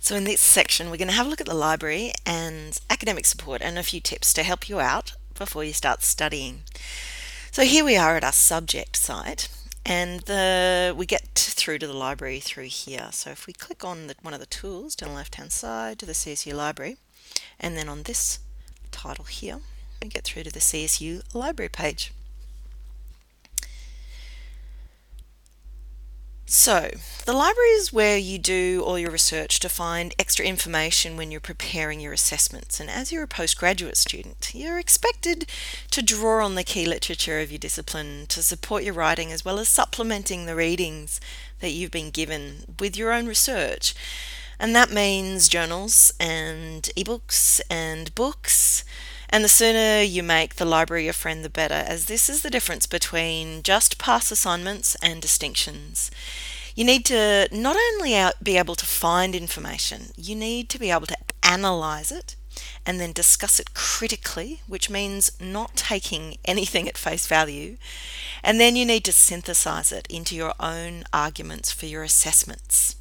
So in this section, we're going to have a look at the library and academic support and a few tips to help you out before you start studying. So here we are at our subject site, and we get through to the library through here. So if we click on one of the tools down the left-hand side to the CSU library, and then on this title here, we get through to the CSU library page. So, the library is where you do all your research to find extra information when you're preparing your assessments. And as you're a postgraduate student, you're expected to draw on the key literature of your discipline to support your writing, as well as supplementing the readings that you've been given with your own research. And that means journals and ebooks and books. And the sooner you make the library your friend, the better, as this is the difference between just pass assignments and distinctions. You need to not only be able to find information, you need to be able to analyze it and then discuss it critically, which means not taking anything at face value. And then you need to synthesize it into your own arguments for your assessments.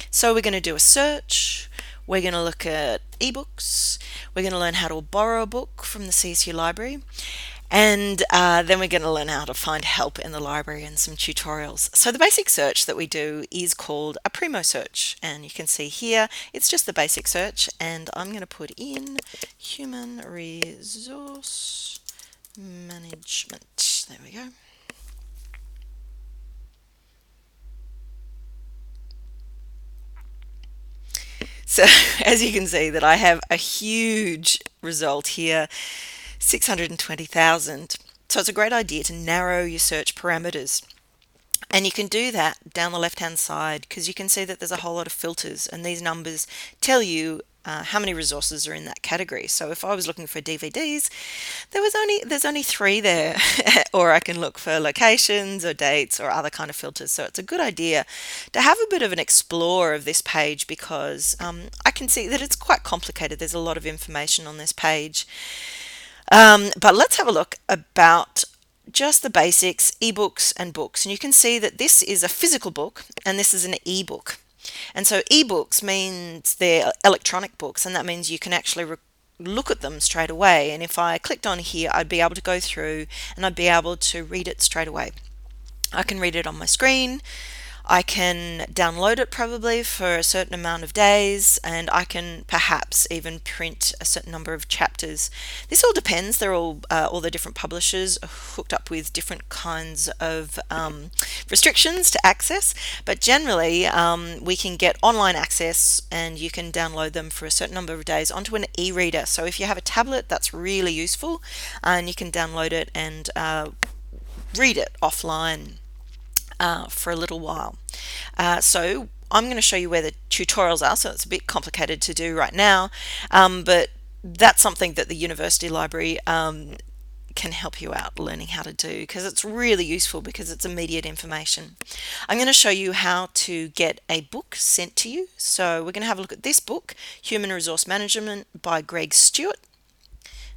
So we're going to do a search, we're going to look at ebooks, we're going to learn how to borrow a book from the CSU library, and then we're going to learn how to find help in the library and some tutorials. So the basic search that we do is called a primo search, and you can see here it's just the basic search, and I'm going to put in human resource management. There we go. So as you can see that I have a huge result here, 620,000. So it's a great idea to narrow your search parameters. And you can do that down the left hand side because you can see that there's a whole lot of filters, and these numbers tell you how many resources are in that category. So if I was looking for DVDs, there's only 3 there, or I can look for locations or dates or other kind of filters. So it's a good idea to have a bit of an explore of this page because I can see that it's quite complicated. There's a lot of information on this page. But let's have a look about just the basics, ebooks and books. And you can see that this is a physical book and this is an ebook. And so ebooks means they're electronic books, and that means you can actually look at them straight away. And if I clicked on here, I'd be able to go through and I'd be able to read it straight away. I can read it on my screen. I can download it probably for a certain amount of days, and I can perhaps even print a certain number of chapters. This all depends. They're all the different publishers are hooked up with different kinds of restrictions to access, but generally we can get online access and you can download them for a certain number of days onto an e-reader. So if you have a tablet, that's really useful, and you can download it and read it offline for a little while. So I'm going to show you where the tutorials are, so it's a bit complicated to do right now, but that's something that the university library can help you out learning how to do, because it's really useful because it's immediate information. I'm going to show you how to get a book sent to you. So we're going to have a look at this book, Human Resource Management by Greg Stewart,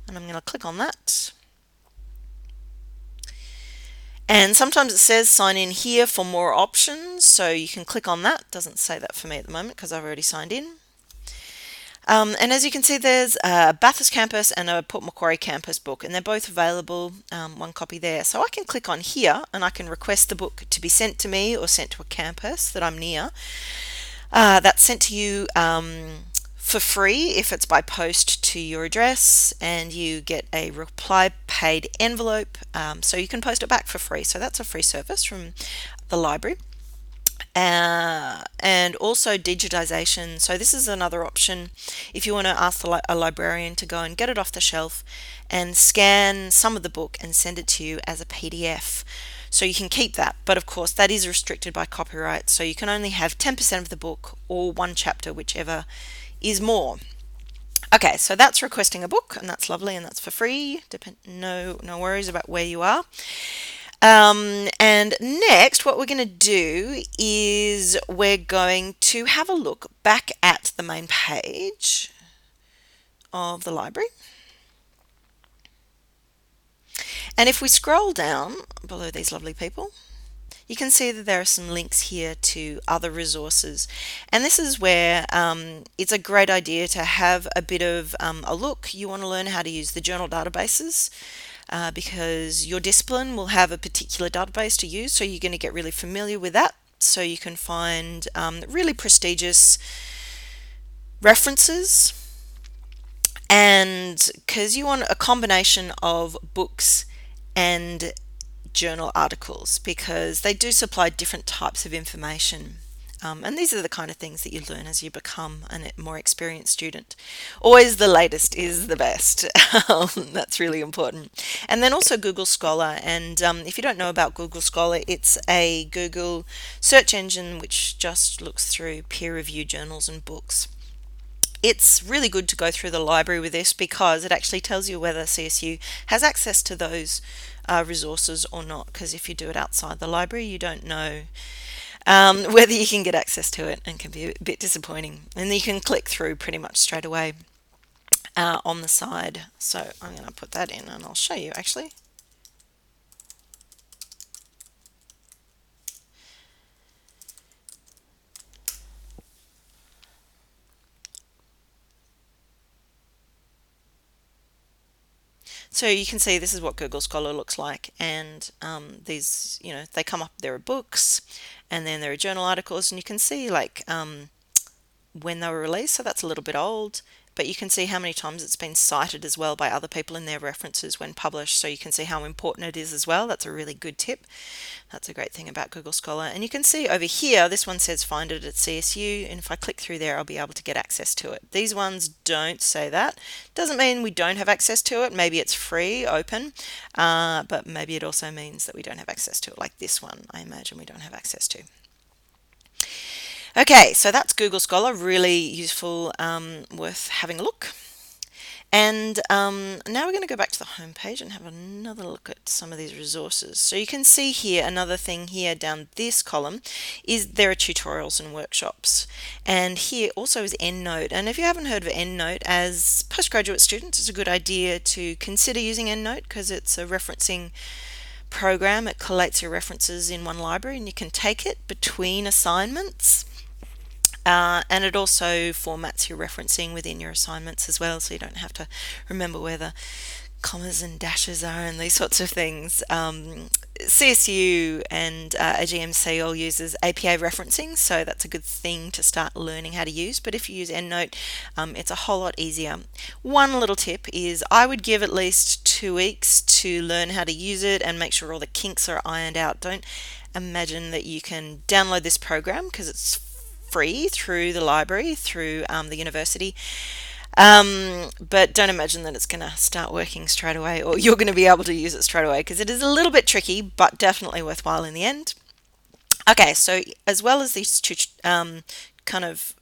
and I'm going to click on that. And sometimes it says sign in here for more options, so you can click on that. It doesn't say that for me at the moment because I've already signed in. And as you can see, there's a Bathurst campus and a Port Macquarie campus book, and they're both available, one copy there. So I can click on here and I can request the book to be sent to me or sent to a campus that I'm near. That's sent to you for free if it's by post to your address, and you get a reply paid envelope, so you can post it back for free. So that's a free service from the library. And also digitization. So this is another option if you want to ask a librarian to go and get it off the shelf and scan some of the book and send it to you as a PDF. So you can keep that, but of course that is restricted by copyright, so you can only have 10% of the book or one chapter, whichever is more. Okay, so that's requesting a book, and that's lovely, and that's for free. No worries about where you are. And next, what we're going to do is we're going to have a look back at the main page of the library. And if we scroll down below these lovely people, you can see that there are some links here to other resources. And this is where it's a great idea to have a bit of a look. You want to learn how to use the journal databases. Because your discipline will have a particular database to use, so you're going to get really familiar with that, so you can find really prestigious references, and because you want a combination of books and journal articles, because they do supply different types of information. And these are the kind of things that you learn as you become a more experienced student. Always the latest is the best. That's really important. And then also Google Scholar. And if you don't know about Google Scholar, it's a Google search engine which just looks through peer-reviewed journals and books. It's really good to go through the library with this because it actually tells you whether CSU has access to those resources or not, because if you do it outside the library, you don't know whether you can get access to it, and can be a bit disappointing. And you can click through pretty much straight away on the side. So I'm going to put that in and I'll show you actually. So you can see this is what Google Scholar looks like, and these, they come up, there are books, and then there are journal articles, and you can see like when they were released, so that's a little bit old, but you can see how many times it's been cited as well by other people in their references when published, so you can see how important it is as well. That's a really good tip. That's a great thing about Google Scholar. And you can see over here, this one says find it at CSU, and if I click through there, I'll be able to get access to it. These ones don't say that. Doesn't mean we don't have access to it. Maybe it's free, open, but maybe it also means that we don't have access to it, like this one, I imagine we don't have access to. Okay, so that's Google Scholar, really useful, worth having a look. And now we're going to go back to the home page and have another look at some of these resources. So you can see here, another thing here down this column is there are tutorials and workshops. And here also is EndNote. And if you haven't heard of EndNote, as postgraduate students, it's a good idea to consider using EndNote because it's a referencing program. It collates your references in one library and you can take it between assignments. And it also formats your referencing within your assignments as well, so you don't have to remember where the commas and dashes are and these sorts of things. CSU and AGMC all uses APA referencing, so that's a good thing to start learning how to use. But if you use EndNote, it's a whole lot easier. One little tip is I would give at least 2 weeks to learn how to use it and make sure all the kinks are ironed out. Don't imagine that you can download this program because it's free through the library, through the university, but don't imagine that it's going to start working straight away, or you're going to be able to use it straight away, because it is a little bit tricky, but definitely worthwhile in the end. Okay, so as well as these two kind of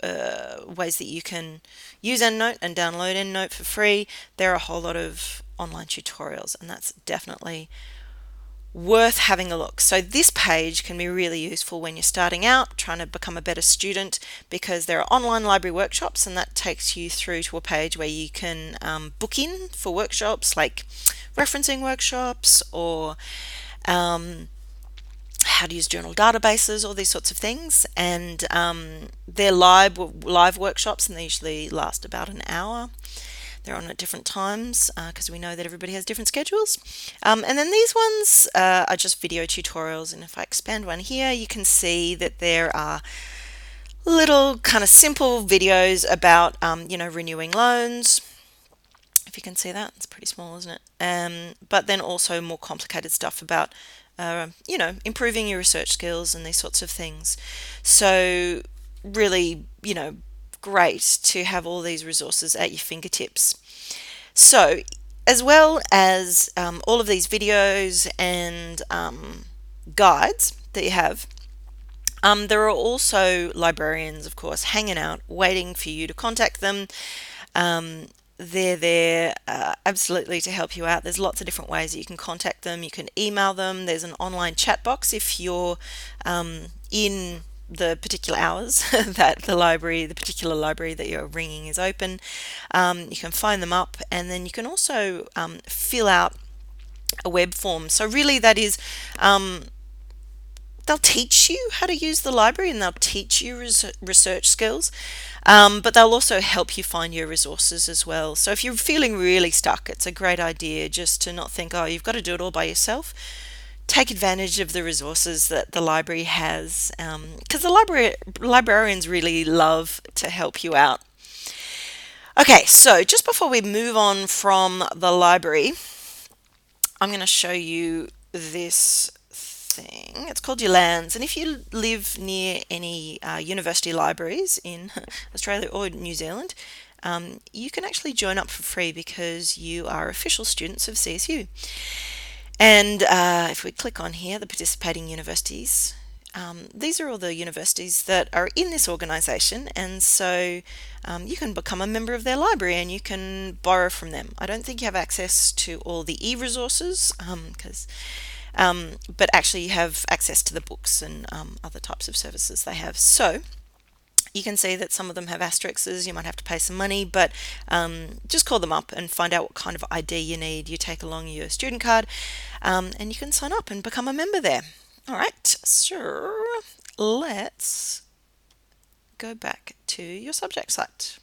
ways that you can use EndNote and download EndNote for free, there are a whole lot of online tutorials, and that's definitely worth having a look. So this page can be really useful when you're starting out trying to become a better student, because there are online library workshops, and that takes you through to a page where you can book in for workshops like referencing workshops, or how to use journal databases, all these sorts of things. And they're live workshops, and they usually last about an hour. They're on at different times because we know that everybody has different schedules. And then these ones are just video tutorials, and if I expand one here, you can see that there are little kind of simple videos about renewing loans. If you can see that, it's pretty small, isn't it? But then also more complicated stuff about improving your research skills and these sorts of things. So really, great to have all these resources at your fingertips. So as well as all of these videos and guides that you have, there are also librarians, of course, hanging out, waiting for you to contact them. They're there absolutely to help you out. There's lots of different ways that you can contact them. You can email them. There's an online chat box if you're in the particular hours that the particular library that you're ringing is open. You can phone them up, and then you can also fill out a web form. So really that is they'll teach you how to use the library, and they'll teach you research skills, but they'll also help you find your resources as well. So if you're feeling really stuck, it's a great idea just to not think, oh, you've got to do it all by yourself. Take advantage of the resources that the library has, because the librarians really love to help you out. Okay, so just before we move on from the library, I'm going to show you this thing. It's called your lands, and if you live near any university libraries in Australia or New Zealand, you can actually join up for free because you are official students of CSU. And if we click on here, the participating universities, these are all the universities that are in this organisation, and so you can become a member of their library and you can borrow from them. I don't think you have access to all the e-resources, but actually you have access to the books and other types of services they have. So you can see that some of them have asterisks. You might have to pay some money, but just call them up and find out what kind of ID you need. You take along your student card, and you can sign up and become a member there. All right, so let's go back to your subject site.